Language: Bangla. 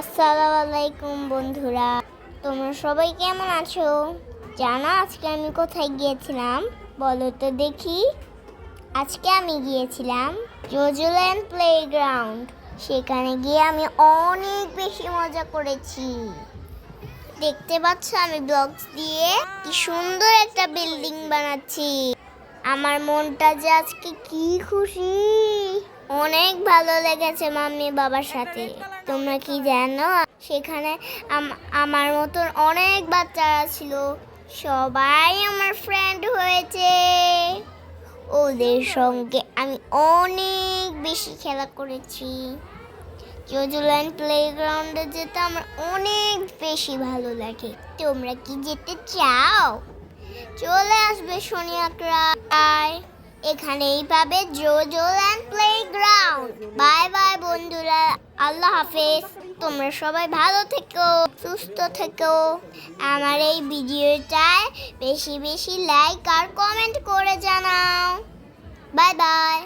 আসসালামু আলাইকুম বন্ধুরা, তোমরা সবাই কেমন আছো? জানো আজকে আমি কোথায় গিয়েছিলাম? বলো তো দেখি। আজকে আমি গিয়েছিলাম জোজোল্যান্ড প্লেগ্রাউন্ড। সেখানে গিয়ে আমি অনেক বেশি মজা করেছি। দেখতে পাচ্ছ আমি ব্লকস দিয়ে কি সুন্দর একটা বিল্ডিং বানাচ্ছি। আমার মনটা যে আজকে কি খুশি, অনেক ভালো লেগেছে মাম্মি বাবার সাথে। তোমরা কি জানো সেখানে আমার মতন অনেক বাচ্চারা ছিল, সবাই আমার ফ্রেন্ড হয়েছে। ওদের সঙ্গে আমি অনেক বেশি খেলা করেছি। জোজোল্যান্ড প্লেগ্রাউন্ডে যেতে আমার অনেক বেশি ভালো লাগে। তোমরা কি যেতে চাও? চলে আসবে শনিয়াকড়ায়, এখানেই পাবে জোজোল্যান্ড প্লেগ্রাউন্ড। বাই বাই বন্ধুরা, আল্লাহ হাফেজ। তোমরা সবাই ভালো থেকো, সুস্থ থেকো। আমার এই ভিডিওটায় বেশি বেশি লাইক আর কমেন্ট করে জানাও। Bye bye.